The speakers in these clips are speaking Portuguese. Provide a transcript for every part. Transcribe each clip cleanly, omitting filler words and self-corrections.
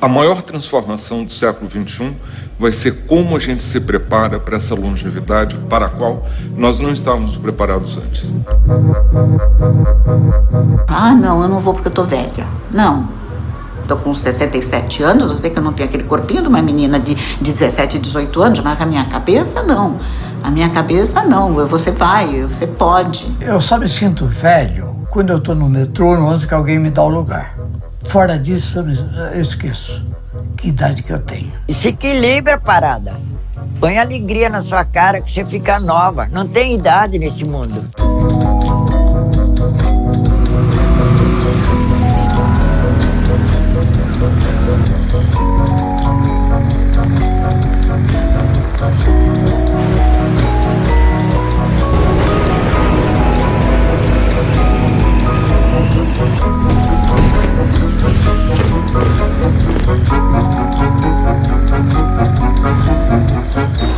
A maior transformação do século XXI vai ser como a gente se prepara para essa longevidade para a qual nós não estávamos preparados antes. Ah, não, eu não vou porque eu tô velha. Não. Tô com 67 anos, eu sei que eu não tenho aquele corpinho de uma menina de 17, 18 anos, mas a minha cabeça não. A minha cabeça não. Você vai, você pode. Eu só me sinto velho quando eu tô no metrô, no ônibus, que alguém me dá o lugar. Fora disso, eu esqueço que idade que eu tenho. E se equilibra a parada. Põe alegria na sua cara que você fica nova. Não tem idade nesse mundo.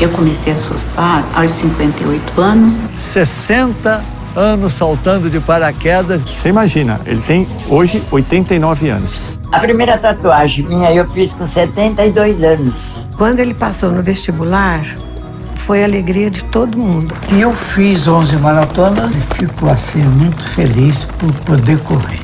Eu comecei a surfar aos 58 anos. 60 anos saltando de paraquedas. Você imagina, ele tem hoje 89 anos. A primeira tatuagem minha eu fiz com 72 anos. Quando ele passou no vestibular, foi a alegria de todo mundo. E eu fiz 11 maratonas e fico assim muito feliz por poder correr.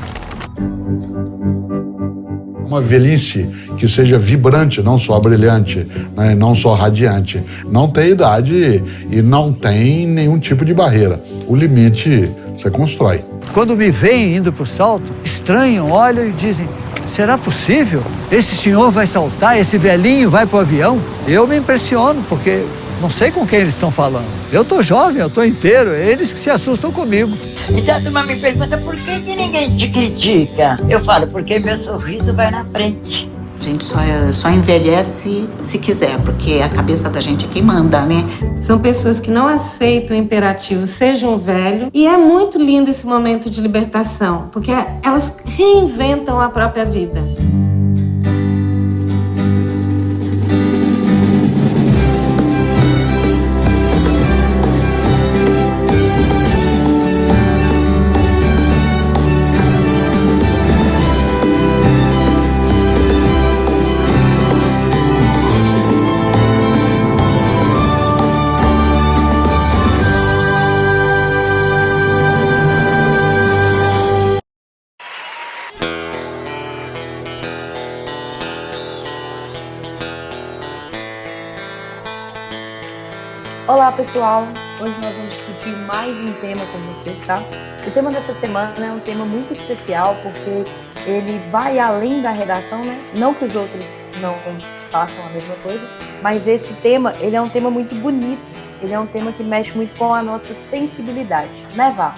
Uma velhice que seja vibrante, não só brilhante, né, não só radiante. Não tem idade e não tem nenhum tipo de barreira. O limite você constrói. Quando me veem indo pro salto, estranham, olham e dizem: será possível? Esse senhor vai saltar, esse velhinho vai pro avião? Eu me impressiono, porque não sei com quem eles estão falando. Eu tô jovem, eu tô inteiro, eles que se assustam comigo. Então a turma me pergunta por que ninguém te critica? Eu falo, porque meu sorriso vai na frente. A gente só envelhece se quiser, porque a cabeça da gente é quem manda, né? São pessoas que não aceitam o imperativo, sejam velho. E é muito lindo esse momento de libertação, porque elas reinventam a própria vida. Olá pessoal, hoje nós vamos discutir mais um tema com vocês, tá? O tema dessa semana é um tema muito especial porque ele vai além da redação, né? Não que os outros não façam a mesma coisa, mas esse tema, ele é um tema muito bonito, ele é um tema que mexe muito com a nossa sensibilidade, né, Vá?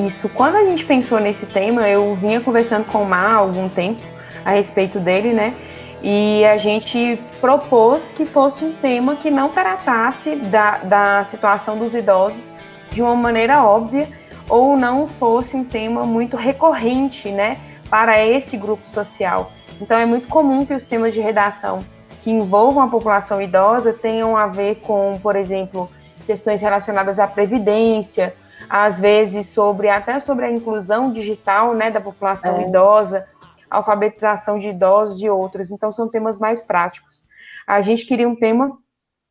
Isso, quando a gente pensou nesse tema, eu vinha conversando com o Mar há algum tempo a respeito dele, né? E a gente propôs que fosse um tema que não tratasse da situação dos idosos de uma maneira óbvia ou não fosse um tema muito recorrente, né, para esse grupo social. Então é muito comum que os temas de redação que envolvam a população idosa tenham a ver com, por exemplo, questões relacionadas à previdência, às vezes até sobre a inclusão digital, né, da população idosa, alfabetização de idosos e outros. Então, são temas mais práticos. A gente queria um tema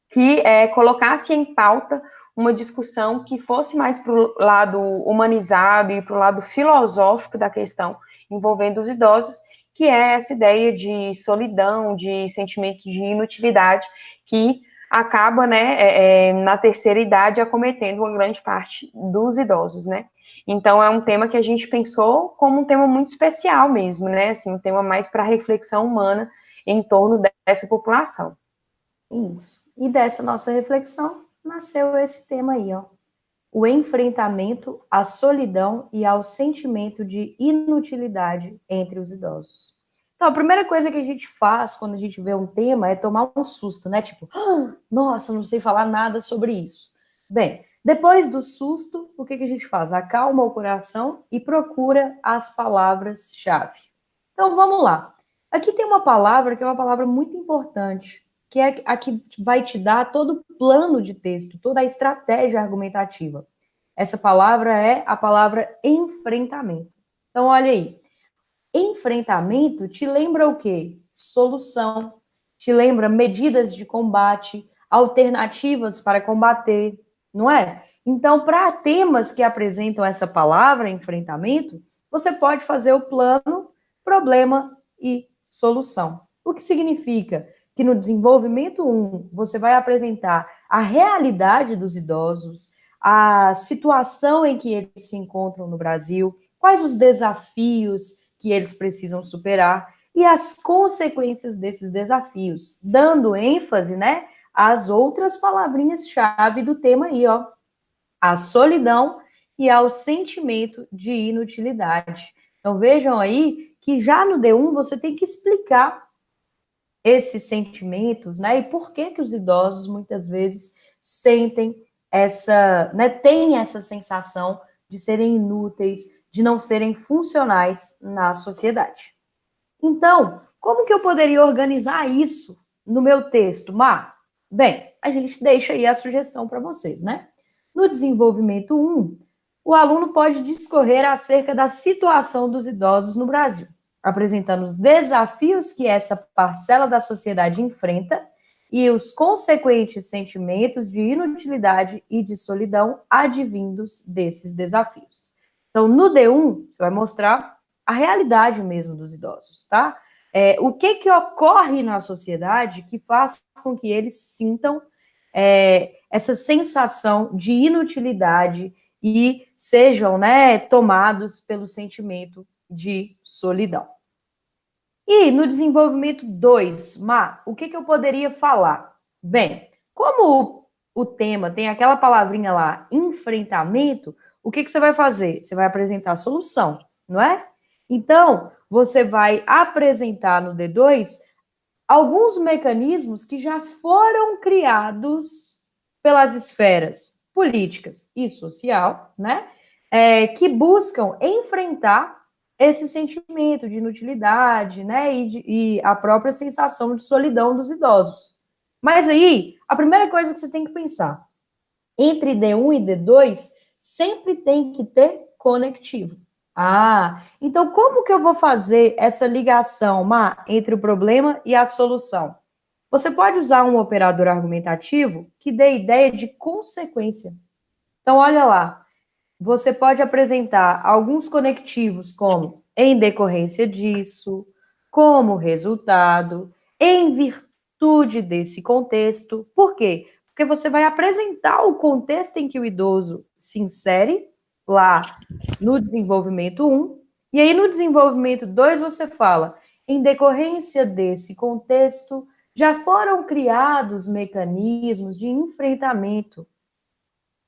que colocasse em pauta uma discussão que fosse mais para o lado humanizado e para o lado filosófico da questão envolvendo os idosos, que é essa ideia de solidão, de sentimento de inutilidade, que acaba, né, na terceira idade acometendo uma grande parte dos idosos, né? Então, é um tema que a gente pensou como um tema muito especial mesmo, né? Assim, um tema mais para reflexão humana em torno dessa população. Isso. E dessa nossa reflexão nasceu esse tema aí, ó. O enfrentamento à solidão e ao sentimento de inutilidade entre os idosos. Então, a primeira coisa que a gente faz quando a gente vê um tema é tomar um susto, né? Tipo, nossa, não sei falar nada sobre isso. Bem, depois do susto, o que a gente faz? Acalma o coração e procura as palavras-chave. Então, vamos lá. Aqui tem uma palavra que é uma palavra muito importante, que é a que vai te dar todo o plano de texto, toda a estratégia argumentativa. Essa palavra é a palavra enfrentamento. Então, olha aí. Enfrentamento te lembra o quê? solução. Te lembra medidas de combate, alternativas para combater, não é? Então, para temas que apresentam essa palavra, enfrentamento, você pode fazer o plano, problema e solução. O que significa que no desenvolvimento 1, você vai apresentar a realidade dos idosos, a situação em que eles se encontram no Brasil, quais os desafios que eles precisam superar e as consequências desses desafios, dando ênfase, né, às outras palavrinhas-chave do tema aí, ó, a solidão e ao sentimento de inutilidade. Então vejam aí que já no D1 você tem que explicar esses sentimentos, né, e por que que os idosos muitas vezes sentem essa, né, têm essa sensação de serem inúteis, de não serem funcionais na sociedade. Então, como que eu poderia organizar isso no meu texto, Mar? Bem, a gente deixa aí a sugestão para vocês, né? No desenvolvimento 1, o aluno pode discorrer acerca da situação dos idosos no Brasil, apresentando os desafios que essa parcela da sociedade enfrenta e os consequentes sentimentos de inutilidade e de solidão advindos desses desafios. Então, no D1, você vai mostrar a realidade mesmo dos idosos, tá? O que ocorre na sociedade que faz com que eles sintam essa sensação de inutilidade e sejam, né, tomados pelo sentimento de solidão. E no desenvolvimento 2, o que eu poderia falar? Bem, como o tema tem aquela palavrinha lá, enfrentamento, o que você vai fazer? Você vai apresentar a solução, não é? Então, você vai apresentar no D2 alguns mecanismos que já foram criados pelas esferas políticas e social, né? Que buscam enfrentar esse sentimento de inutilidade, né? E a própria sensação de solidão dos idosos. Mas aí, a primeira coisa que você tem que pensar, entre D1 e D2, sempre tem que ter conectivo. Então como que eu vou fazer essa ligação, entre o problema e a solução? Você pode usar um operador argumentativo que dê ideia de consequência. Então, olha lá, você pode apresentar alguns conectivos como em decorrência disso, como resultado, em virtude desse contexto. Por quê? Porque você vai apresentar o contexto em que o idoso se insere lá no desenvolvimento 1, e aí no desenvolvimento 2 você fala, em decorrência desse contexto, já foram criados mecanismos de enfrentamento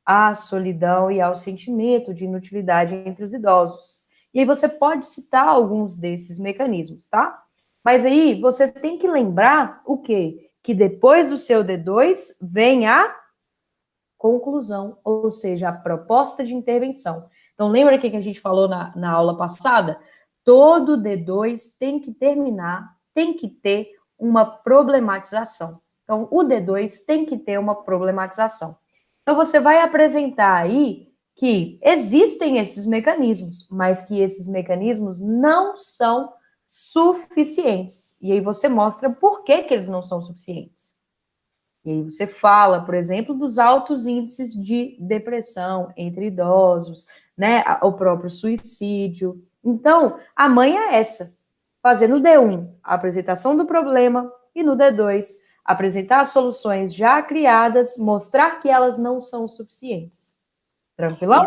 à solidão e ao sentimento de inutilidade entre os idosos. E aí você pode citar alguns desses mecanismos, tá? Mas aí você tem que lembrar o quê? Que depois do seu D2 vem a conclusão, ou seja, a proposta de intervenção. Então, lembra o que a gente falou na aula passada? Todo D2 tem que terminar, tem que ter uma problematização. Então, o D2 tem que ter uma problematização. Então, você vai apresentar aí que existem esses mecanismos, mas que esses mecanismos não são suficientes. E aí você mostra por que eles não são suficientes. E aí você fala, por exemplo, dos altos índices de depressão entre idosos, né, o próprio suicídio. Então, a manha é essa, fazer no D1 a apresentação do problema e no D2 apresentar as soluções já criadas, mostrar que elas não são suficientes. Tranquilão?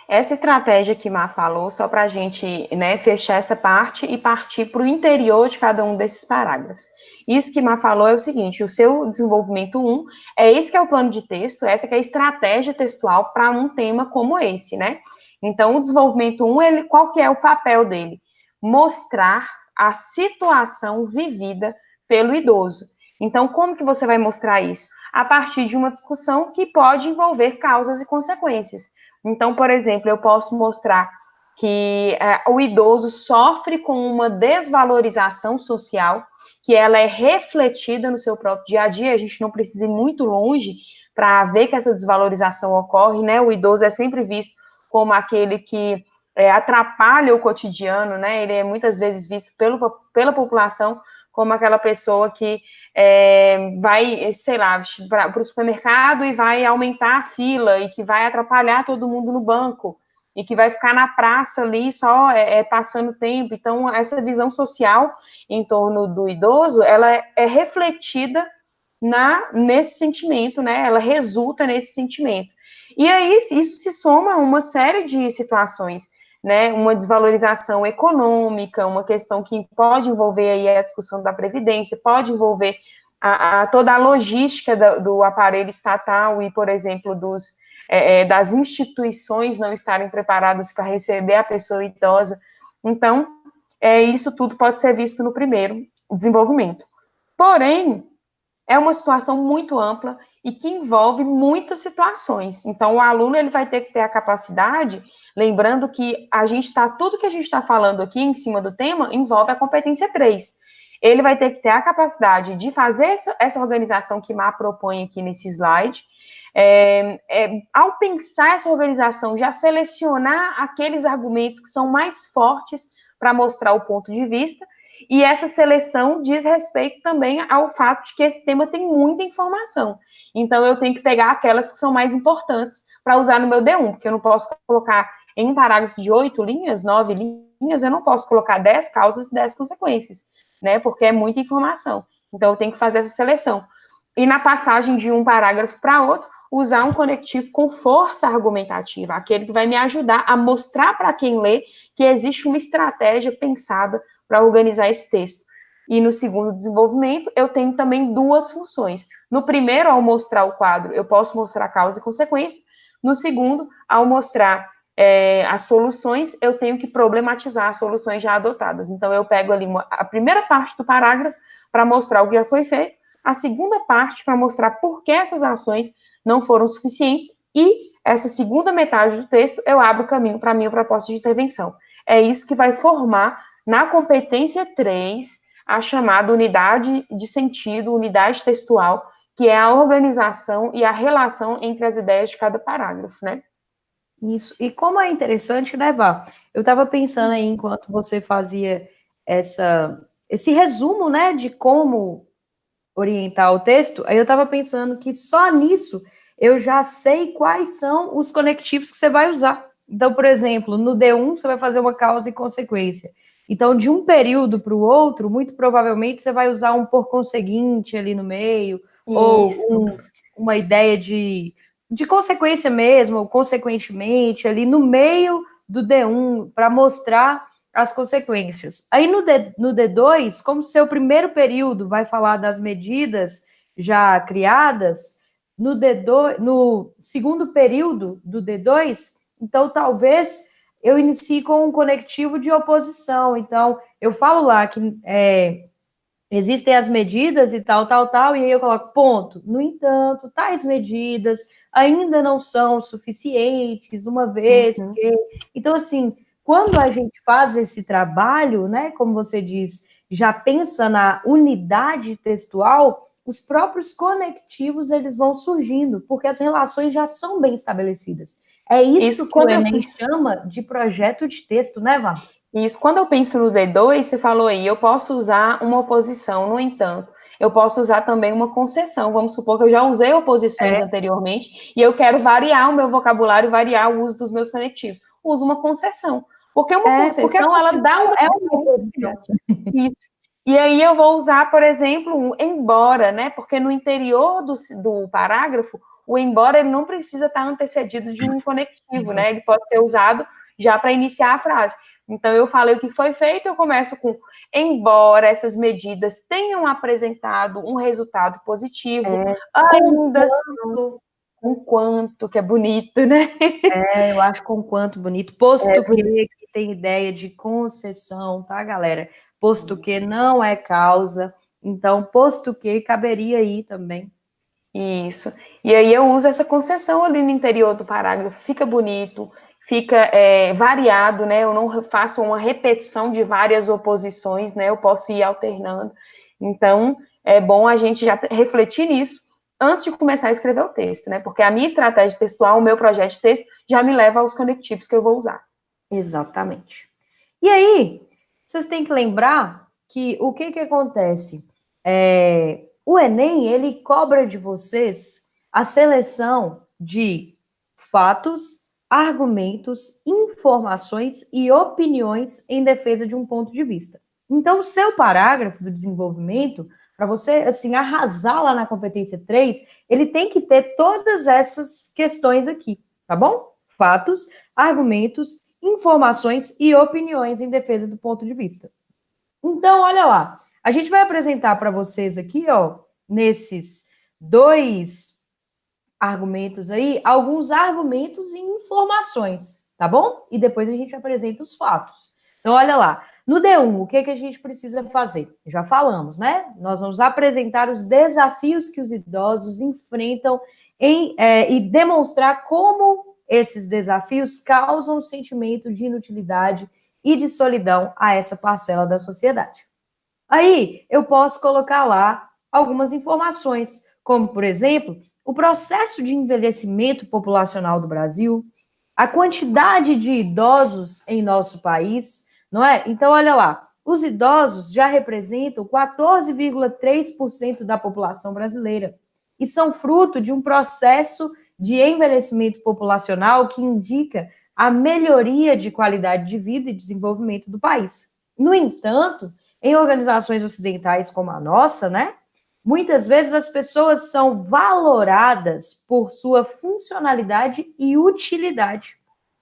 Essa estratégia que Má falou, só para a gente, né, fechar essa parte e partir para o interior de cada um desses parágrafos. Isso que Má falou é o seguinte, o seu desenvolvimento 1, esse que é o plano de texto, essa que é a estratégia textual para um tema como esse, né? Então, o desenvolvimento 1, qual que é o papel dele? Mostrar a situação vivida pelo idoso. Então, como que você vai mostrar isso? A partir de uma discussão que pode envolver causas e consequências. Então, por exemplo, eu posso mostrar que o idoso sofre com uma desvalorização social, que ela é refletida no seu próprio dia a dia, a gente não precisa ir muito longe para ver que essa desvalorização ocorre, né? O idoso é sempre visto como aquele que atrapalha o cotidiano, né? Ele é muitas vezes visto pela população como aquela pessoa que vai, sei lá, para o supermercado e vai aumentar a fila e que vai atrapalhar todo mundo no banco e que vai ficar na praça ali só passando tempo. Então, essa visão social em torno do idoso, ela é refletida nesse sentimento, né? Ela resulta nesse sentimento. E aí, isso se soma a uma série de situações, né? Uma desvalorização econômica, uma questão que pode envolver aí a discussão da Previdência, pode envolver toda a logística do aparelho estatal e, por exemplo, das instituições não estarem preparadas para receber a pessoa idosa. Então, isso tudo pode ser visto no primeiro desenvolvimento. Porém, é uma situação muito ampla e que envolve muitas situações. Então, o aluno ele vai ter que ter a capacidade, lembrando que tudo que a gente está falando aqui em cima do tema envolve a competência 3. Ele vai ter que ter a capacidade de fazer essa organização que Má propõe aqui nesse slide. Ao pensar essa organização, já selecionar aqueles argumentos que são mais fortes para mostrar o ponto de vista. E essa seleção diz respeito também ao fato de que esse tema tem muita informação. Então, eu tenho que pegar aquelas que são mais importantes para usar no meu D1, porque eu não posso colocar em um parágrafo de 8 linhas, 9 linhas, eu não posso colocar 10 causas e 10 consequências, né? Porque é muita informação. Então, eu tenho que fazer essa seleção. E na passagem de um parágrafo para outro, usar um conectivo com força argumentativa, aquele que vai me ajudar a mostrar para quem lê que existe uma estratégia pensada para organizar esse texto. E no segundo desenvolvimento, eu tenho também duas funções. No primeiro, ao mostrar o quadro, eu posso mostrar causa e consequência. No segundo, ao mostrar as soluções, eu tenho que problematizar as soluções já adotadas. Então, eu pego ali a primeira parte do parágrafo para mostrar o que já foi feito, a segunda parte para mostrar por que essas ações não foram suficientes, e essa segunda metade do texto eu abro o caminho para a minha proposta de intervenção. É isso que vai formar, na competência 3, a chamada unidade de sentido, unidade textual, que é a organização e a relação entre as ideias de cada parágrafo, né? Isso. E como é interessante, né, Vá? Eu estava pensando aí, enquanto você fazia esse resumo, né, de como orientar o texto, aí eu estava pensando que só nisso eu já sei quais são os conectivos que você vai usar. Então, por exemplo, no D1 você vai fazer uma causa e consequência. Então, de um período para o outro, muito provavelmente você vai usar um por conseguinte ali no meio, ou uma ideia de consequência mesmo, ou consequentemente, ali no meio do D1, para mostrar as consequências. Aí no D2, como seu primeiro período vai falar das medidas já criadas, no segundo período do D2, então talvez eu inicie com um conectivo de oposição. Então, eu falo lá que existem as medidas e tal, e aí eu coloco ponto. No entanto, tais medidas ainda não são suficientes, uma vez que... Então, assim, quando a gente faz esse trabalho, né, como você diz, já pensa na unidade textual, os próprios conectivos, eles vão surgindo, porque as relações já são bem estabelecidas. É isso que o Enem chama de projeto de texto, né, Vá? Isso, quando eu penso no D2, você falou aí, eu posso usar uma oposição, no entanto, eu posso usar também uma concessão. Vamos supor que eu já usei oposições anteriormente e eu quero variar o meu vocabulário, variar o uso dos meus conectivos. Uso uma concessão. Porque uma concessão, ela dá uma oposição. Isso. E aí eu vou usar, por exemplo, um embora, né? Porque no interior do parágrafo, o embora ele não precisa estar antecedido de um conectivo, né? Ele pode ser usado já para iniciar a frase. Então, eu falei o que foi feito, eu começo com embora essas medidas tenham apresentado um resultado positivo, ainda com quanto, que é bonito, né? Eu acho com quanto bonito, posto que tem ideia de concessão, tá, galera? Posto que não é causa, então, posto que caberia aí também. Isso. E aí eu uso essa concessão ali no interior do parágrafo, fica bonito, fica variado, né? Eu não faço uma repetição de várias oposições, né? Eu posso ir alternando. Então, é bom a gente já refletir nisso antes de começar a escrever o texto, né? Porque a minha estratégia textual, o meu projeto de texto, já me leva aos conectivos que eu vou usar. Exatamente. E aí, vocês têm que lembrar que o que acontece? O Enem, ele cobra de vocês a seleção de fatos, argumentos, informações e opiniões em defesa de um ponto de vista. Então, o seu parágrafo do desenvolvimento, para você, assim, arrasar lá na competência 3, ele tem que ter todas essas questões aqui, tá bom? Fatos, argumentos, informações e opiniões em defesa do ponto de vista. Então, olha lá, a gente vai apresentar para vocês aqui, ó, nesses 2 argumentos aí, alguns argumentos e informações, tá bom? E depois a gente apresenta os fatos. Então, olha lá, no D1, o que a gente precisa fazer? Já falamos, né? Nós vamos apresentar os desafios que os idosos enfrentam e demonstrar como esses desafios causam um sentimento de inutilidade e de solidão a essa parcela da sociedade. Aí, eu posso colocar lá algumas informações, como, por exemplo, o processo de envelhecimento populacional do Brasil, a quantidade de idosos em nosso país, não é? Então, olha lá, os idosos já representam 14,3% da população brasileira e são fruto de um processo de envelhecimento populacional que indica a melhoria de qualidade de vida e desenvolvimento do país. No entanto, em organizações ocidentais como a nossa, né, muitas vezes as pessoas são valoradas por sua funcionalidade e utilidade,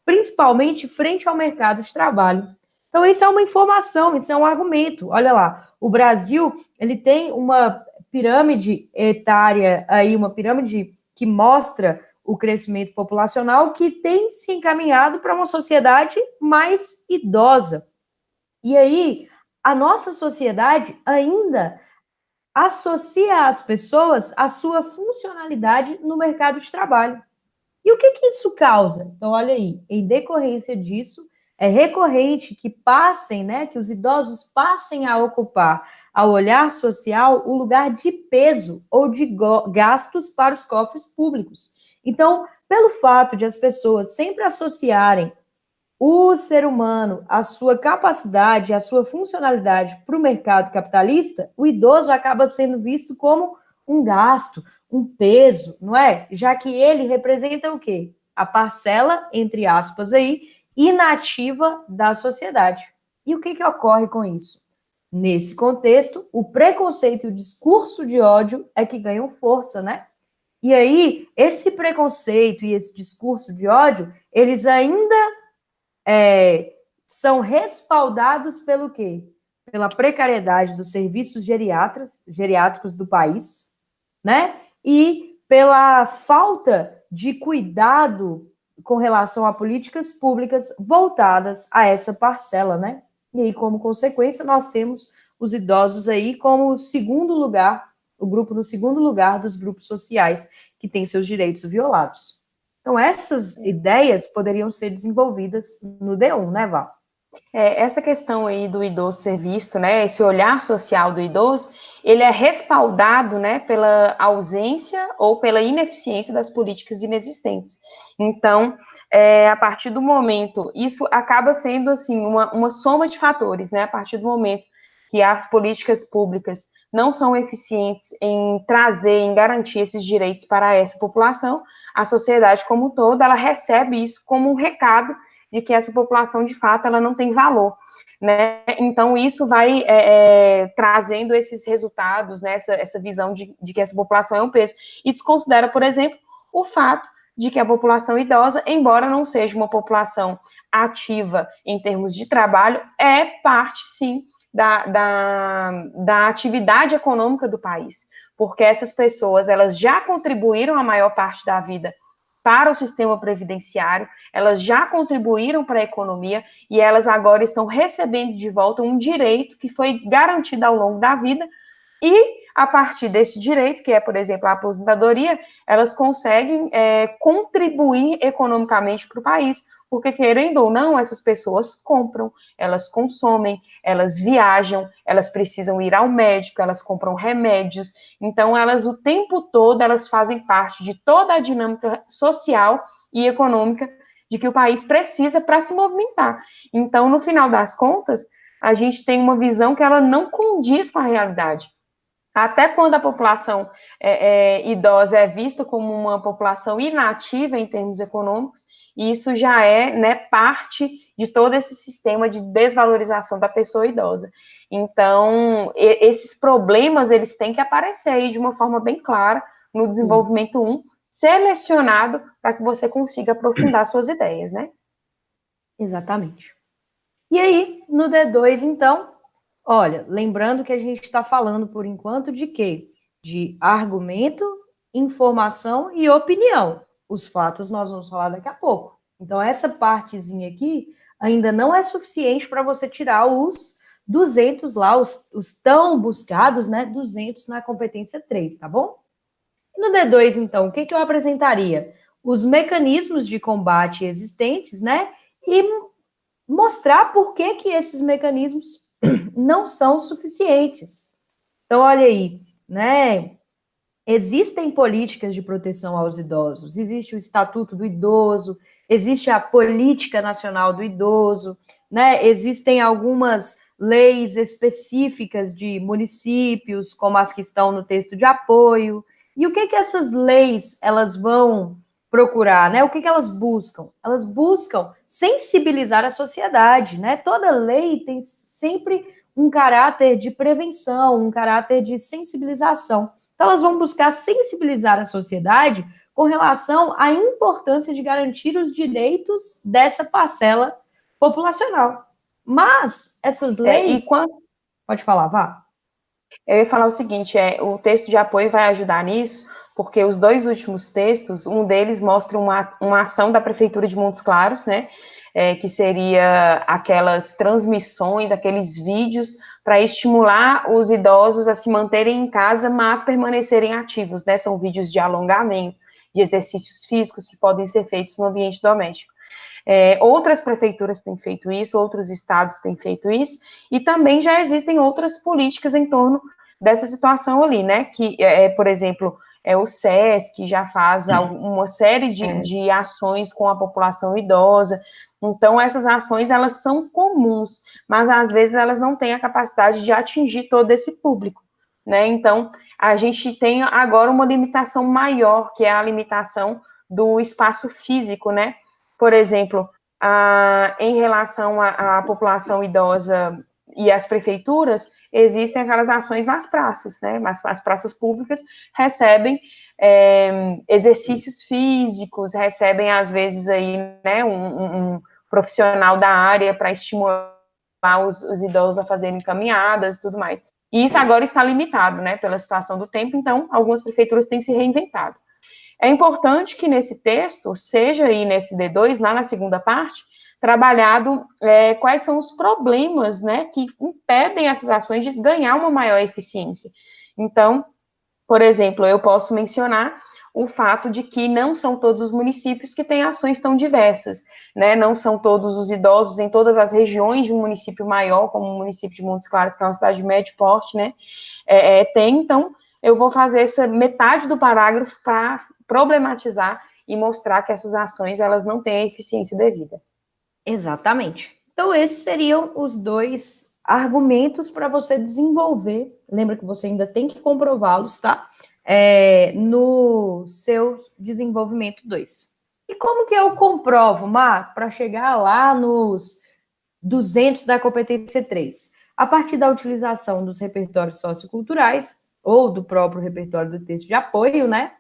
principalmente frente ao mercado de trabalho. Então, isso é uma informação, isso é um argumento. Olha lá, o Brasil, ele tem uma pirâmide etária aí, uma pirâmide que mostra o crescimento populacional que tem se encaminhado para uma sociedade mais idosa. E aí, a nossa sociedade ainda associa as pessoas à sua funcionalidade no mercado de trabalho. E o que isso causa? Então, olha aí, em decorrência disso, é recorrente que passem, né, que os idosos passem a ocupar, ao olhar social, o lugar de peso ou de gastos para os cofres públicos. Então, pelo fato de as pessoas sempre associarem o ser humano, a sua capacidade, a sua funcionalidade para o mercado capitalista, o idoso acaba sendo visto como um gasto, um peso, não é? Já que ele representa o quê? A parcela, entre aspas aí, inativa da sociedade. E o que ocorre com isso? Nesse contexto, o preconceito e o discurso de ódio é que ganham força, né? E aí, esse preconceito e esse discurso de ódio, eles ainda são respaldados pelo quê? Pela precariedade dos serviços geriátricos do país, né? E pela falta de cuidado com relação a políticas públicas voltadas a essa parcela, né? E aí, como consequência, nós temos os idosos aí como o segundo lugar, o grupo no segundo lugar dos grupos sociais que têm seus direitos violados. Então, essas ideias poderiam ser desenvolvidas no D1, né, Val? Essa questão aí do idoso ser visto, né, esse olhar social do idoso, ele é respaldado, né, pela ausência ou pela ineficiência das políticas inexistentes. Então, a partir do momento, isso acaba sendo, assim, uma soma de fatores, né, a partir do momento que as políticas públicas não são eficientes em trazer, em garantir esses direitos para essa população, a sociedade como um todo, ela recebe isso como um recado de que essa população, de fato, ela não tem valor, né? Então, isso vai trazendo esses resultados, né? Essa visão de que essa população é um peso. E desconsidera, por exemplo, o fato de que a população idosa, embora não seja uma população ativa em termos de trabalho, é parte, sim, da atividade econômica do país, porque essas pessoas, elas já contribuíram a maior parte da vida para o sistema previdenciário, elas já contribuíram para a economia e elas agora estão recebendo de volta um direito que foi garantido ao longo da vida e, a partir desse direito, que é, por exemplo, a aposentadoria, elas conseguem contribuir economicamente para o país, porque, querendo ou não, essas pessoas compram, elas consomem, elas viajam, elas precisam ir ao médico, elas compram remédios, então elas, o tempo todo, elas fazem parte de toda a dinâmica social e econômica de que o país precisa para se movimentar. Então, no final das contas, a gente tem uma visão que ela não condiz com a realidade. Até quando a população idosa é vista como uma população inativa em termos econômicos, e isso já é, né, parte de todo esse sistema de desvalorização da pessoa idosa. Então, esses problemas, eles têm que aparecer aí de uma forma bem clara no desenvolvimento 1, selecionado para que você consiga aprofundar suas ideias, né? Exatamente. E aí, no D2, então, olha, lembrando que a gente está falando, por enquanto, de quê? De argumento, informação e opinião. Os fatos nós vamos falar daqui a pouco. Então, essa partezinha aqui ainda não é suficiente para você tirar os 200 lá, os tão buscados, né? 200 na competência 3, tá bom? E no D2, então, o que eu apresentaria? Os mecanismos de combate existentes, né? E mostrar por que esses mecanismos não são suficientes. Então, olha aí, né? Existem políticas de proteção aos idosos, existe o Estatuto do Idoso, existe a Política Nacional do Idoso, né? Existem algumas leis específicas de municípios, como as que estão no texto de apoio. E o que essas leis elas vão procurar, né? O que elas buscam? Elas buscam sensibilizar a sociedade, né? Toda lei tem sempre um caráter de prevenção, um caráter de sensibilização. Então, elas vão buscar sensibilizar a sociedade com relação à importância de garantir os direitos dessa parcela populacional. Mas essas leis... Pode falar, vá. Eu ia falar o seguinte, o texto de apoio vai ajudar nisso, porque os 2 últimos textos, um deles mostra uma ação da Prefeitura de Montes Claros, né, que seria aquelas transmissões, aqueles vídeos para estimular os idosos a se manterem em casa, mas permanecerem ativos, né, são vídeos de alongamento, de exercícios físicos que podem ser feitos no ambiente doméstico. Outras prefeituras têm feito isso, outros estados têm feito isso, e também já existem outras políticas em torno dessa situação ali, né, que, por exemplo, o SESC já faz uma série de ações com a população idosa. Então, essas ações, elas são comuns, mas às vezes elas não têm a capacidade de atingir todo esse público, né? Então, a gente tem agora uma limitação maior, que é a limitação do espaço físico, né? Por exemplo, em relação à população idosa e às prefeituras, existem aquelas ações nas praças, né? Mas as praças públicas recebem exercícios físicos, recebem, às vezes, aí, né, um profissional da área para estimular os idosos a fazerem caminhadas e tudo mais. E isso agora está limitado, né, pela situação do tempo, então, algumas prefeituras têm se reinventado. É importante que nesse texto, seja aí nesse D2, lá na segunda parte, trabalhado quais são os problemas, né, que impedem essas ações de ganhar uma maior eficiência. Então, por exemplo, eu posso mencionar o fato de que não são todos os municípios que têm ações tão diversas, né, não são todos os idosos em todas as regiões de um município maior, como o município de Montes Claros, que é uma cidade de médio porte, né, então, eu vou fazer essa metade do parágrafo para problematizar e mostrar que essas ações, elas não têm a eficiência devida. Exatamente. Então, esses seriam os 2 argumentos para você desenvolver. Lembra que você ainda tem que comprová-los, tá? No seu desenvolvimento 2. E como que eu comprovo, Mar, para chegar lá nos 200 da competência 3? A partir da utilização dos repertórios socioculturais, ou do próprio repertório do texto de apoio, né?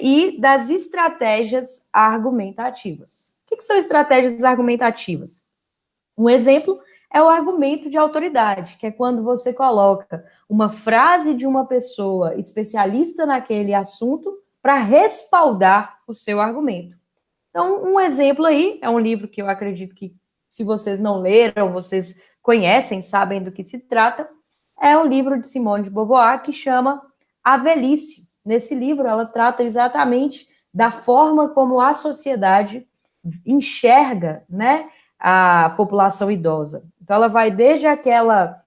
E das estratégias argumentativas. O que são estratégias argumentativas? Um exemplo é o argumento de autoridade, que é quando você coloca uma frase de uma pessoa especialista naquele assunto para respaldar o seu argumento. Então, um exemplo aí, é um livro que eu acredito que, se vocês não leram, vocês conhecem, sabem do que se trata, é um livro de Simone de Beauvoir que chama A Velhice. Nesse livro, ela trata exatamente da forma como a sociedade enxerga, né, a população idosa. Então, ela vai desde aquela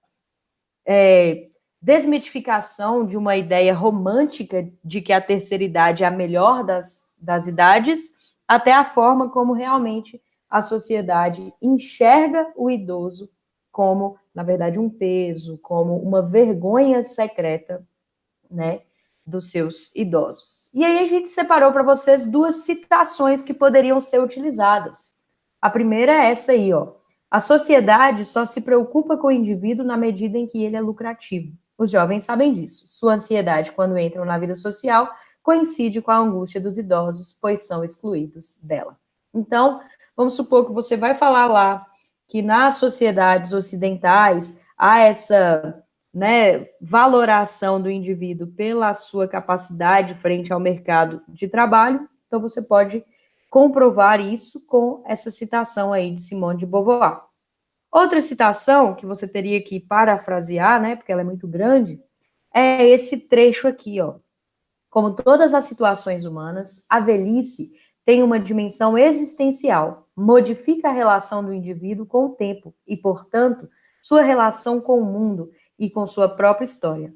desmitificação de uma ideia romântica de que a terceira idade é a melhor das idades, até a forma como realmente a sociedade enxerga o idoso como, na verdade, um peso, como uma vergonha secreta, né, dos seus idosos. E aí a gente separou para vocês duas citações que poderiam ser utilizadas. A primeira é essa aí, ó. A sociedade só se preocupa com o indivíduo na medida em que ele é lucrativo. Os jovens sabem disso. Sua ansiedade, quando entram na vida social, coincide com a angústia dos idosos, pois são excluídos dela. Então, vamos supor que você vai falar lá que nas sociedades ocidentais há essa, né, valoração do indivíduo pela sua capacidade frente ao mercado de trabalho. Então, você pode comprovar isso com essa citação aí de Simone de Beauvoir. Outra citação que você teria que parafrasear, né, porque ela é muito grande, é esse trecho aqui, ó. Como todas as situações humanas, a velhice tem uma dimensão existencial, modifica a relação do indivíduo com o tempo e, portanto, sua relação com o mundo e com sua própria história.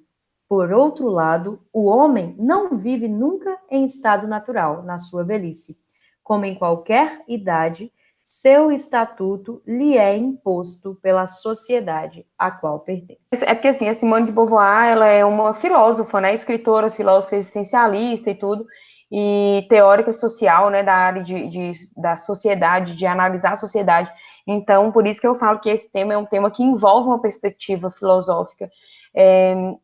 Por outro lado, o homem não vive nunca em estado natural na sua velhice. Como em qualquer idade, seu estatuto lhe é imposto pela sociedade a qual pertence. É porque, assim, a Simone de Beauvoir, ela é uma filósofa, né, escritora, filósofa existencialista e tudo, e teórica social, né, da área da sociedade, de analisar a sociedade. Então, por isso que eu falo que esse tema é um tema que envolve uma perspectiva filosófica.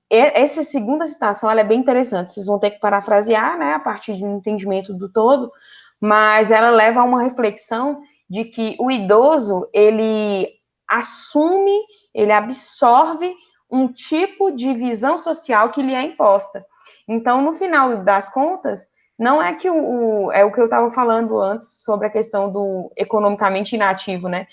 Essa segunda citação, ela é bem interessante, vocês vão ter que parafrasear, né, a partir de um entendimento do todo, mas ela leva a uma reflexão de que o idoso, ele assume, ele absorve um tipo de visão social que lhe é imposta. Então, no final das contas, não é que é o que eu estava falando antes sobre a questão do economicamente inativo, né?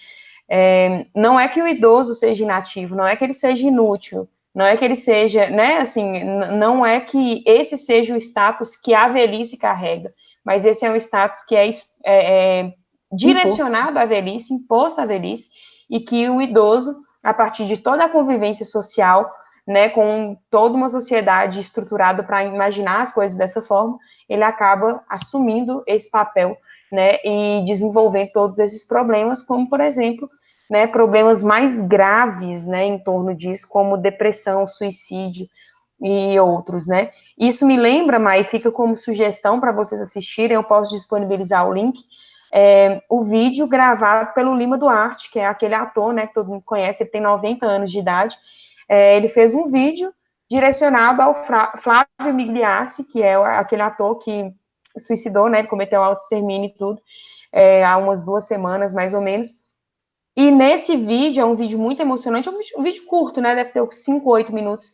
Não é que o idoso seja inativo, não é que ele seja inútil, não é que ele seja, né, assim, não é que esse seja o status que a velhice carrega, mas esse é um status que é direcionado à velhice, imposto à velhice, e que o idoso, a partir de toda a convivência social, né, com toda uma sociedade estruturada para imaginar as coisas dessa forma, ele acaba assumindo esse papel, né, e desenvolvendo todos esses problemas, como, por exemplo, né, problemas mais graves, né, em torno disso, como depressão, suicídio e outros, né. Isso me lembra, Mai, fica como sugestão para vocês assistirem, eu posso disponibilizar o link, o vídeo gravado pelo Lima Duarte, que é aquele ator, né, que todo mundo conhece, ele tem 90 anos de idade. Ele fez um vídeo direcionado ao Flávio Migliacci, que é aquele ator que suicidou, né, cometeu autoextermínio e tudo, há umas 2 semanas, mais ou menos. E nesse vídeo, é um vídeo muito emocionante, é um vídeo curto, né, deve ter 5, 8 minutos,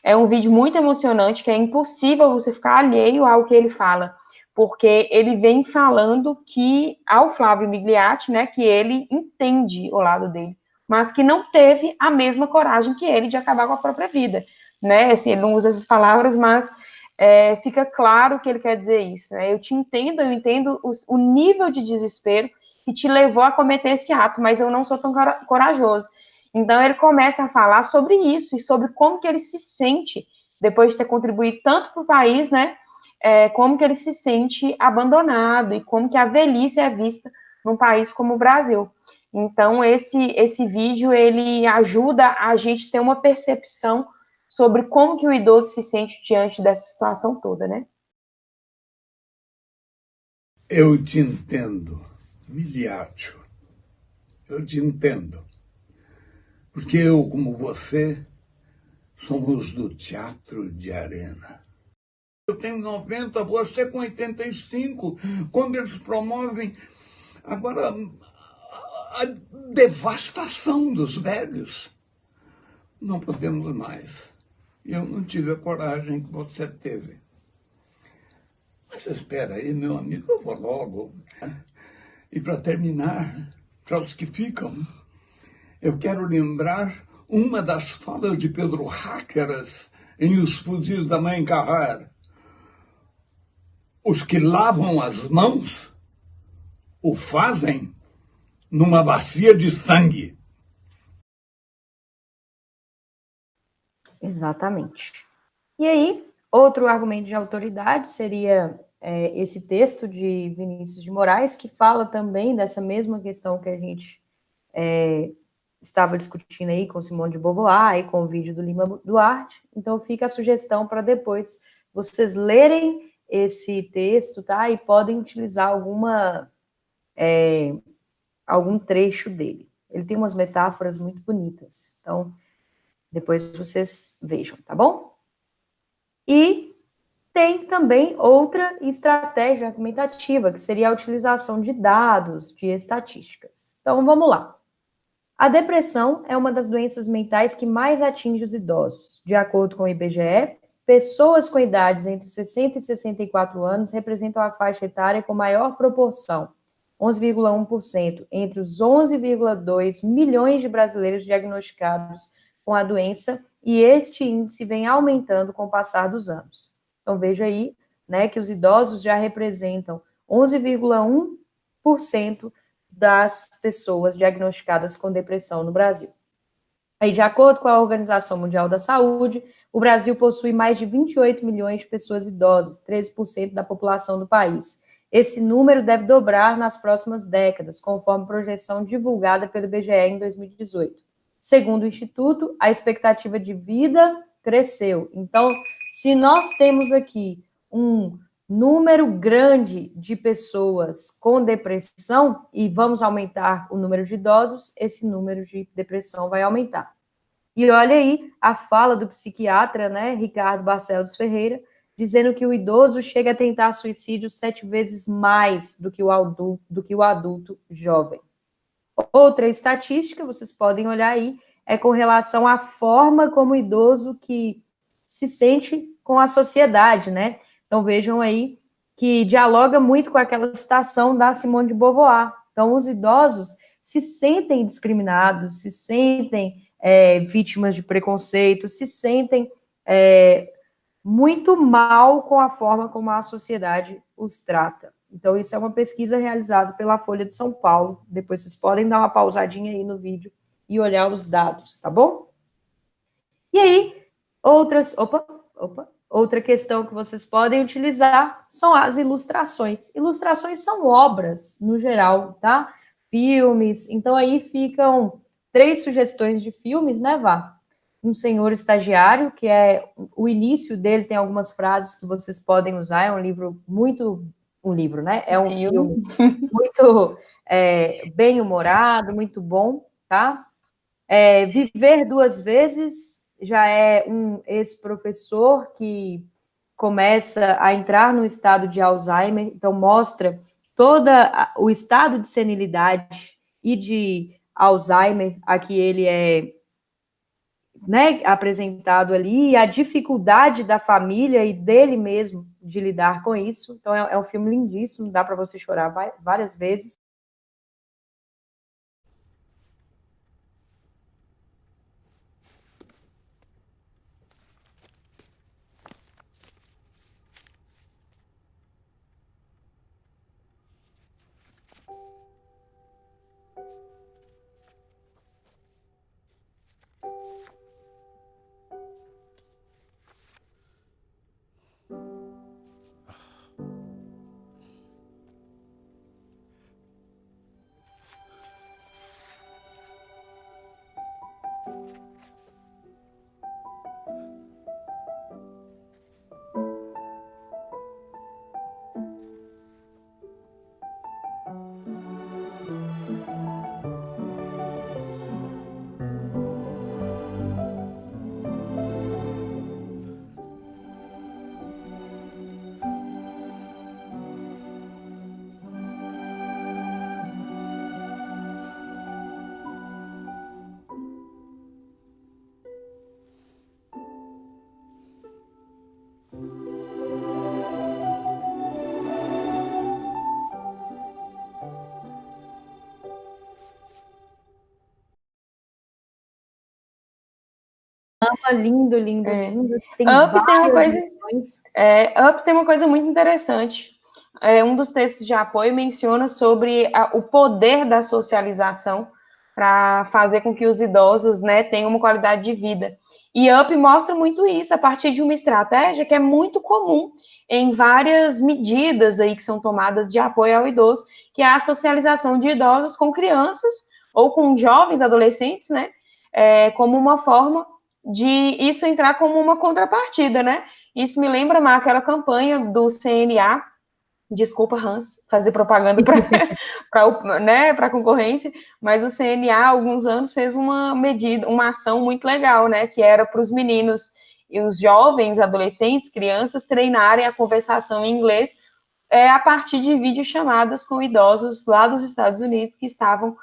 é um vídeo muito emocionante, que é impossível você ficar alheio ao que ele fala, porque ele vem falando que, ao Flávio Migliacci, né, que ele entende o lado dele, mas que não teve a mesma coragem que ele de acabar com a própria vida, né, assim, ele não usa essas palavras, mas fica claro que ele quer dizer isso, né, eu entendo o nível de desespero que te levou a cometer esse ato, mas eu não sou tão corajoso. Então, ele começa a falar sobre isso, e sobre como que ele se sente, depois de ter contribuído tanto para o país, né, como que ele se sente abandonado, e como que a velhice é vista num país como o Brasil. Então, esse vídeo, ele ajuda a gente ter uma percepção sobre como que o idoso se sente diante dessa situação toda, né? Eu te entendo, Miliaccio. Eu te entendo. Porque eu, como você, somos do teatro de arena. Eu tenho 90, você com 85, quando eles promovem agora a devastação dos velhos. Não podemos mais. Eu não tive a coragem que você teve. Mas espera aí, meu amigo, eu vou logo. E para terminar, para os que ficam, eu quero lembrar uma das falas de Pedro Ráqueras em Os Fuzis da Mãe Carrara. Os que lavam as mãos o fazem numa bacia de sangue. Exatamente. E aí, outro argumento de autoridade seria esse texto de Vinícius de Moraes, que fala também dessa mesma questão que a gente estava discutindo aí com Simone de Beauvoir e com o vídeo do Lima Duarte. Então, fica a sugestão para depois vocês lerem esse texto, tá? E podem utilizar algum trecho dele. Ele tem umas metáforas muito bonitas. Então, depois vocês vejam, tá bom? E tem também outra estratégia argumentativa, que seria a utilização de dados, de estatísticas. Então, vamos lá. A depressão é uma das doenças mentais que mais atinge os idosos. De acordo com o IBGE, pessoas com idades entre 60 e 64 anos representam a faixa etária com maior proporção, 11,1%, entre os 11,2 milhões de brasileiros diagnosticados com a doença, e este índice vem aumentando com o passar dos anos. Então, veja aí, né, que os idosos já representam 11,1% das pessoas diagnosticadas com depressão no Brasil. Aí, de acordo com a Organização Mundial da Saúde, o Brasil possui mais de 28 milhões de pessoas idosas, 13% da população do país. Esse número deve dobrar nas próximas décadas, conforme projeção divulgada pelo IBGE em 2018. Segundo o Instituto, a expectativa de vida cresceu. Então, se nós temos aqui um número grande de pessoas com depressão e vamos aumentar o número de idosos, esse número de depressão vai aumentar. E olha aí a fala do psiquiatra, né, Ricardo Barcelos Ferreira, dizendo que o idoso chega a tentar suicídio 7 vezes mais do que o adulto jovem. Outra estatística, vocês podem olhar aí, é com relação à forma como o idoso que se sente com a sociedade, né? Então, vejam aí que dialoga muito com aquela citação da Simone de Beauvoir. Então, os idosos se sentem discriminados, se sentem vítimas de preconceito, se sentem muito mal com a forma como a sociedade os trata. Então, isso é uma pesquisa realizada pela Folha de São Paulo. Depois vocês podem dar uma pausadinha aí no vídeo e olhar os dados, tá bom? E aí, outra questão que vocês podem utilizar são as ilustrações. Ilustrações são obras, no geral, tá? Filmes. Então, aí ficam 3 sugestões de filmes, né, Vá? Um Senhor Estagiário, que é o início dele, tem algumas frases que vocês podem usar, é um livro né? É um filme muito bem-humorado, muito bom, tá? Viver Duas Vezes, já é um ex-professor que começa a entrar no estado de Alzheimer, então mostra todo o estado de senilidade e de Alzheimer a que ele é, né, apresentado ali, e a dificuldade da família e dele mesmo de lidar com isso. Então é um filme lindíssimo, dá para você chorar várias vezes. Lindo, lindo, lindo. Tem Up tem uma coisa, lições. Up tem uma coisa muito interessante. Um dos textos de apoio menciona sobre o poder da socialização para fazer com que os idosos, né, tenham uma qualidade de vida. E Up mostra muito isso a partir de uma estratégia que é muito comum em várias medidas aí que são tomadas de apoio ao idoso, que é a socialização de idosos com crianças ou com jovens adolescentes, né, como uma forma de isso entrar como uma contrapartida, né? Isso me lembra, Mar, aquela campanha do CNA, desculpa, Hans, fazer propaganda para né, a concorrência, mas o CNA, há alguns anos, fez uma ação muito legal, né, que era para os meninos e os jovens, adolescentes, crianças, treinarem a conversação em inglês a partir de videochamadas com idosos lá dos Estados Unidos que estavam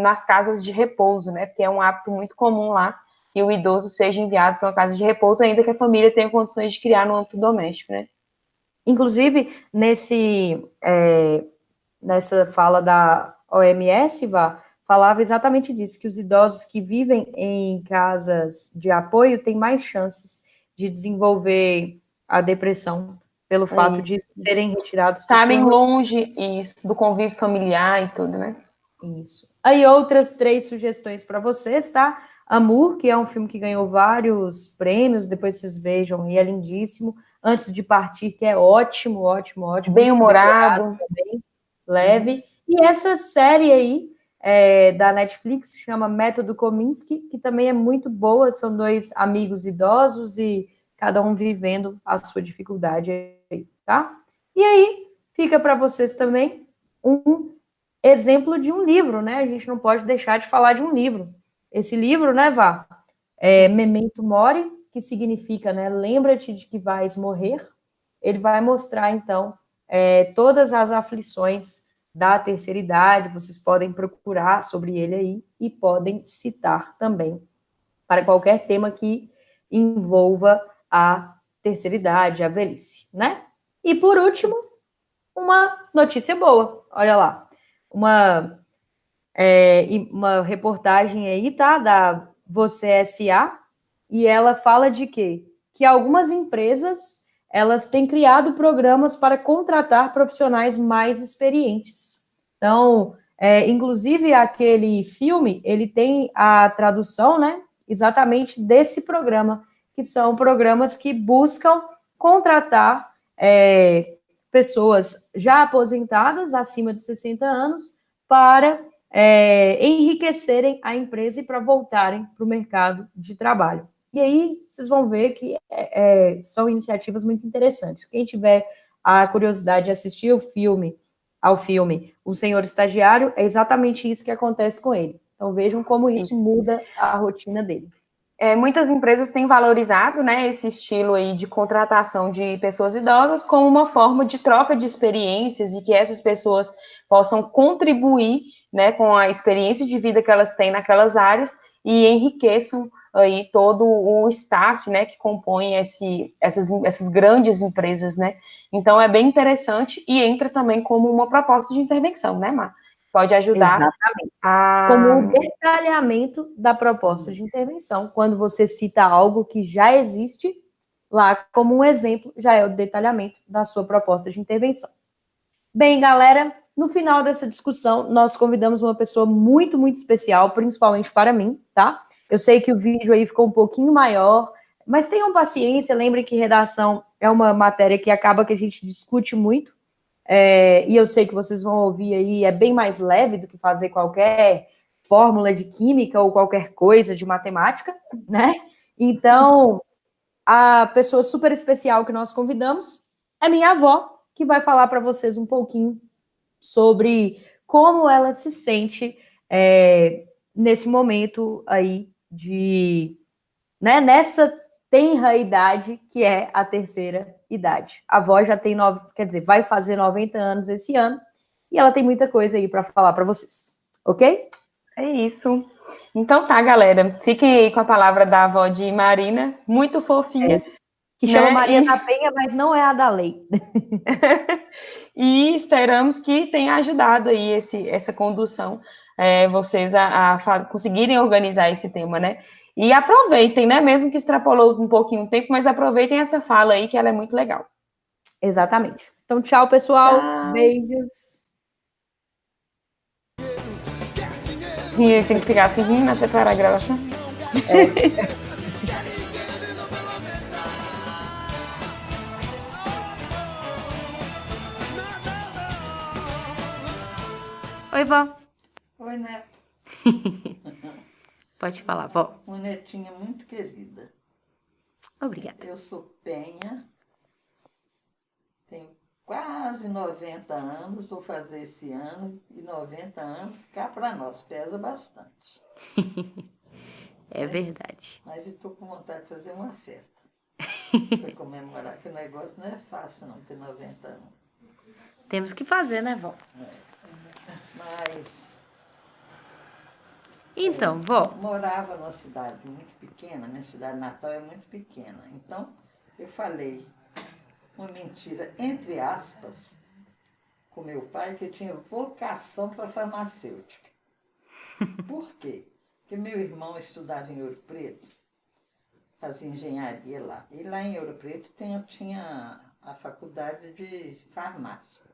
nas casas de repouso, né, porque é um hábito muito comum lá que o idoso seja enviado para uma casa de repouso, ainda que a família tenha condições de criar no âmbito doméstico, né. Inclusive, nessa fala da OMS, falava exatamente disso, que os idosos que vivem em casas de apoio têm mais chances de desenvolver a depressão, pelo fato de serem retirados... Estarem longe, do convívio familiar e tudo, né? Isso. Aí outras 3 sugestões para vocês, tá? Amour, que é um filme que ganhou vários prêmios, depois vocês vejam, e é lindíssimo. Antes de Partir, que é ótimo. Bem-humorado. Também, leve. E essa série aí, da Netflix, se chama Método Kominsky, que também é muito boa, são 2 amigos idosos e cada um vivendo a sua dificuldade aí, tá? E aí, fica para vocês também um exemplo de um livro, né? A gente não pode deixar de falar de um livro. Esse livro, né, Vá? Memento Mori, que significa, né, lembra-te de que vais morrer. Ele vai mostrar, então, todas as aflições da terceira idade, vocês podem procurar sobre ele aí e podem citar também para qualquer tema que envolva a terceira idade, a velhice, né? E, por último, uma notícia boa, olha lá, uma reportagem aí, tá, da Você S.A., e ela fala de quê? Que algumas empresas, elas têm criado programas para contratar profissionais mais experientes. Então, inclusive aquele filme, ele tem a tradução, né, exatamente desse programa, que são programas que buscam contratar pessoas já aposentadas, acima de 60 anos, para enriquecerem a empresa e para voltarem para o mercado de trabalho. E aí, vocês vão ver que são iniciativas muito interessantes. Quem tiver a curiosidade de assistir ao filme O Senhor Estagiário, é exatamente isso que acontece com ele. Então, vejam como isso muda a rotina dele. Muitas empresas têm valorizado, né, esse estilo aí de contratação de pessoas idosas como uma forma de troca de experiências e que essas pessoas possam contribuir, né, com a experiência de vida que elas têm naquelas áreas e enriqueçam aí todo o staff, né, que compõe essas grandes empresas, né. Então, é bem interessante e entra também como uma proposta de intervenção, né, Mar? Pode ajudar. Exatamente. Como o detalhamento da proposta de intervenção. Quando você cita algo que já existe, lá como um exemplo, já é o detalhamento da sua proposta de intervenção. Bem, galera, no final dessa discussão, nós convidamos uma pessoa muito, muito especial, principalmente para mim, tá? Eu sei que o vídeo aí ficou um pouquinho maior, mas tenham paciência, lembrem que redação é uma matéria que acaba que a gente discute muito, e eu sei que vocês vão ouvir aí, é bem mais leve do que fazer qualquer fórmula de química ou qualquer coisa de matemática, né? Então, a pessoa super especial que nós convidamos é minha avó, que vai falar para vocês um pouquinho sobre como ela se sente nesse momento aí nessa tenra idade que é a terceira idade. A avó já tem vai fazer 90 anos esse ano e ela tem muita coisa aí para falar para vocês, ok? É isso. Então tá, galera, fiquem aí com a palavra da avó de Marina, muito fofinha. Que chama Maria da Penha, mas não é a da lei. E esperamos que tenha ajudado aí essa condução, vocês a conseguirem organizar esse tema, né? E aproveitem, né? Mesmo que extrapolou um pouquinho o tempo, mas aproveitem essa fala aí, que ela é muito legal. Exatamente. Então, tchau, pessoal. Tchau. Beijos. E tem que ficar firme até parar a gravação. Oi, vó. Oi, Neto. Pode falar, vó. Uma netinha muito querida. Obrigada. Eu sou Penha, tenho quase 90 anos, vou fazer esse ano, e 90 anos cá para nós, pesa bastante. É verdade. Mas estou com vontade de fazer uma festa. Para comemorar, que o negócio não é fácil não, ter 90 anos. Temos que fazer, né, vó? Mas Então, vó. morava numa cidade muito pequena, minha cidade natal é muito pequena. Então, eu falei uma mentira, entre aspas, com meu pai, que eu tinha vocação para farmacêutica. Por quê? Porque meu irmão estudava em Ouro Preto, fazia engenharia lá. E lá em Ouro Preto tinha a faculdade de farmácia.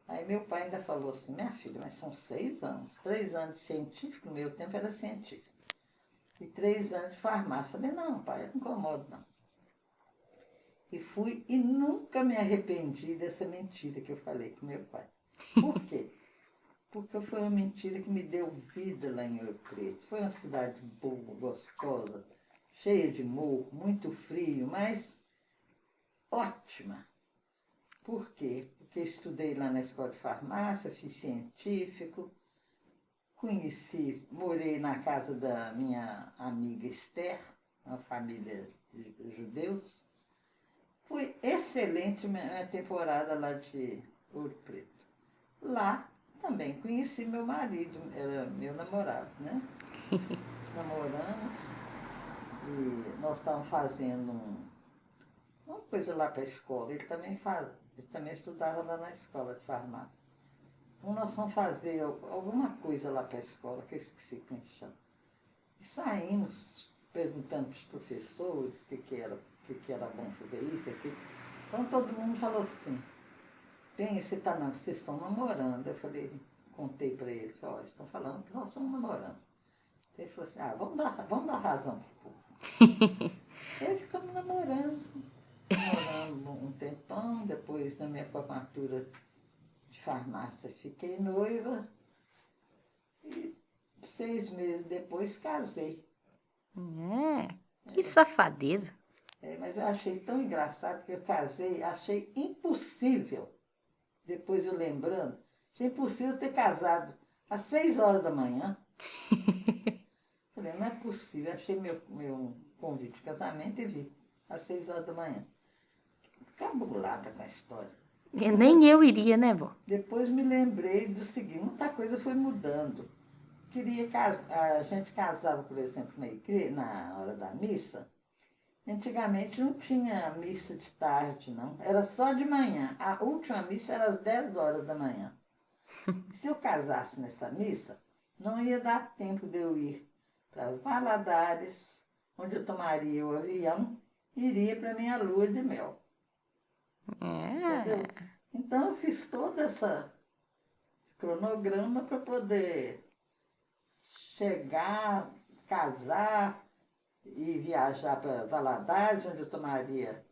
Aí meu pai ainda falou assim, minha filha, mas são 6 anos, 3 anos de científico, no meu tempo era científico, e 3 anos de farmácia. Falei, não, pai, eu não incomodo, não. E fui, e nunca me arrependi dessa mentira que eu falei com meu pai. Por quê? Porque foi uma mentira que me deu vida lá em Ouro Preto. Foi uma cidade boa, gostosa, cheia de morro, muito frio, mas ótima. Por quê? Porque estudei lá na escola de farmácia, fiz científico, morei na casa da minha amiga Esther, uma família de judeus. Foi excelente minha temporada lá de Ouro Preto. Lá também conheci meu marido, era meu namorado, né? Namoramos e nós estávamos fazendo uma coisa lá para a escola. Ele também estudava lá na escola de farmácia. Então nós fomos fazer alguma coisa lá para a escola, que eu esqueci como chama. E saímos perguntando para os professores o que era bom fazer isso, aquilo. Então todo mundo falou assim, bem, vocês estão namorando. Eu falei, contei para ele, olha, estão falando que nós estamos namorando. Ele falou assim, vamos dar razão pro povo. Aí ficamos namorando um tempão, depois na minha formatura de farmácia fiquei noiva e 6 meses depois casei. Que safadeza. Mas eu achei tão engraçado que eu casei, achei impossível, depois eu lembrando, achei impossível ter casado às 6 horas da manhã. Falei, não é possível, achei meu convite de casamento e vi, às 6 horas da manhã. Cabulada com a história. Nem eu iria, né, vó? Depois me lembrei do seguinte, muita coisa foi mudando. A gente casava, por exemplo, na igreja, na hora da missa. Antigamente não tinha missa de tarde, não. Era só de manhã. A última missa era às 10 horas da manhã. Se eu casasse nessa missa, não ia dar tempo de eu ir para Valadares, onde eu tomaria o avião e iria para minha lua de mel. Entendeu? Então eu fiz todo esse cronograma para poder chegar, casar e viajar para Valadares, onde eu tomaria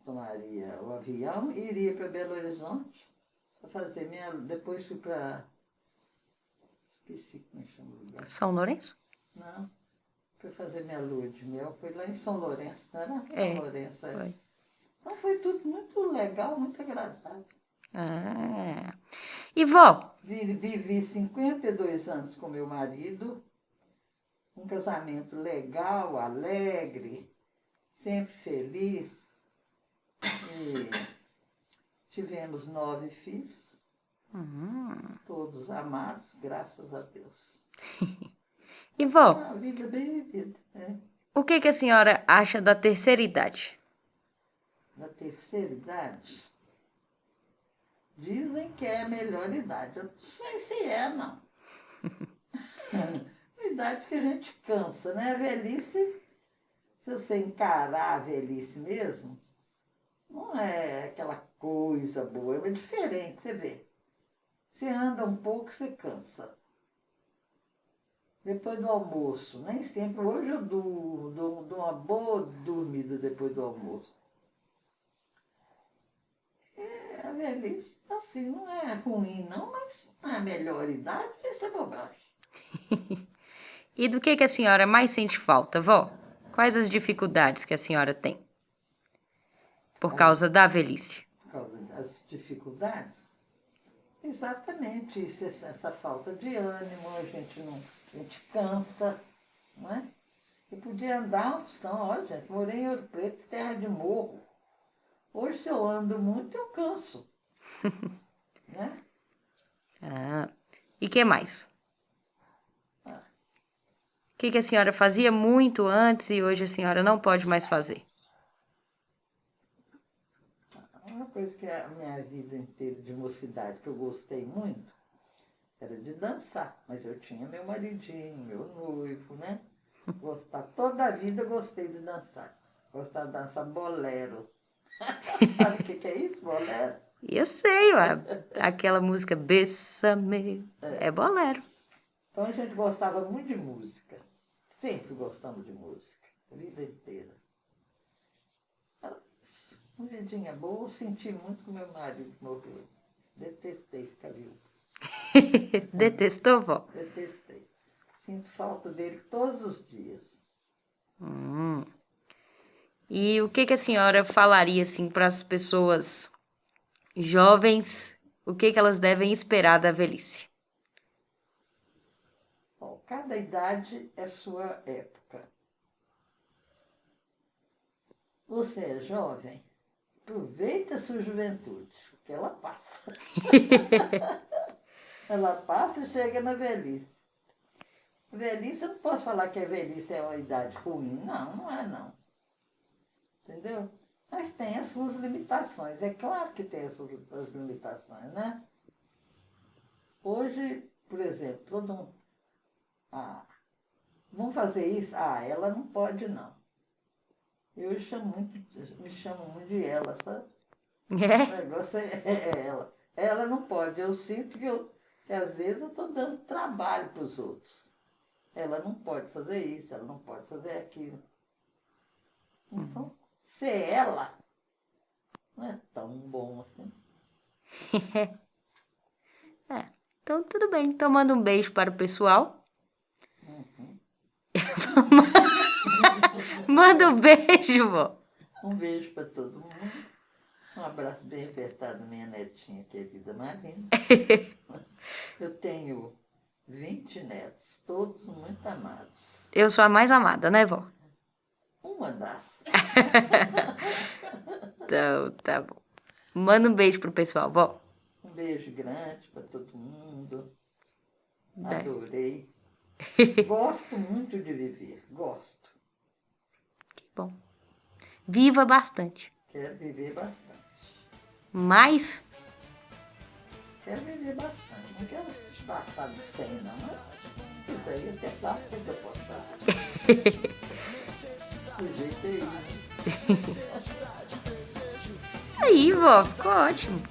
o avião e iria para Belo Horizonte para fazer depois fui para... Esqueci como chama o lugar. São Lourenço? Não, para fazer minha lua de mel, foi lá em São Lourenço, não era? São Lourenço, foi. Então foi tudo muito legal, muito agradável. E vó? Vivi 52 anos com meu marido, um casamento legal, alegre, sempre feliz. E tivemos 9 filhos, todos amados, graças a Deus. E vó? Uma vida bem vivida. O que a senhora acha da terceira idade? Da terceira idade? Dizem que é a melhor idade. Eu não sei se é, não. A idade que a gente cansa, né? A velhice, se você encarar a velhice mesmo, não é aquela coisa boa, é diferente, você vê. Você anda um pouco, você cansa. Depois do almoço, nem sempre. Hoje eu dou uma boa dormida depois do almoço. A velhice, assim, não é ruim, não, mas não é a melhor idade, isso é bobagem. E do que a senhora mais sente falta, vó? Quais as dificuldades que a senhora tem por causa da velhice? Por causa das dificuldades? Exatamente isso, essa falta de ânimo, a gente cansa, não é? Eu podia andar uma opção, olha gente, morei em Ouro Preto, terra de morro. Hoje se eu ando muito, eu canso. Né? Ah, e que mais? O que a senhora fazia muito antes e hoje a senhora não pode mais fazer? Uma coisa que a minha vida inteira de mocidade que eu gostei muito era de dançar, mas eu tinha meu maridinho, meu noivo, né? Toda a vida eu gostei de dançar. Gostava de dançar bolero. Sabe o que é isso, bolero? Eu sei, ué. Aquela música Bessame é bolero. Então a gente gostava muito de música. Sempre gostamos de música, a vida inteira. Uma vidinha boa, eu senti muito que meu marido morreu. Detestei ficar viúva. Detestou, vó? Detestei. Sinto falta dele todos os dias. E o que a senhora falaria, assim, para as pessoas jovens, o que elas devem esperar da velhice? Bom, cada idade é sua época. Você é jovem, aproveita a sua juventude, porque ela passa. Ela passa e chega na velhice. Velhice, eu não posso falar que a velhice é uma idade ruim. Não, não é não. Entendeu? Mas tem as suas limitações. É claro que tem as suas limitações, né? Hoje, por exemplo, todo mundo... vamos fazer isso? Ela não pode, não. Eu me chamo muito de ela, sabe? O negócio é ela. Ela não pode. Eu sinto que às vezes eu estou dando trabalho para os outros. Ela não pode fazer isso, ela não pode fazer aquilo. Então, ser ela não é tão bom assim. Então tudo bem. Então manda um beijo para o pessoal. Manda um beijo, vó. Um beijo para todo mundo. Um abraço bem apertado da minha netinha querida Marina. Eu tenho 20 netos, todos muito amados. Eu sou a mais amada, né, vó? Uma das. Então, tá bom. Manda um beijo pro pessoal, vó. Um beijo grande para todo mundo. Adorei. Gosto muito de viver, gosto. Que bom. Viva bastante. Quero viver bastante. Mas... Quero viver bastante. Não quero passar de 100, não. Mas isso aí até dá porque eu posso dar. Do jeito aí. Aí, vó, ficou ótimo.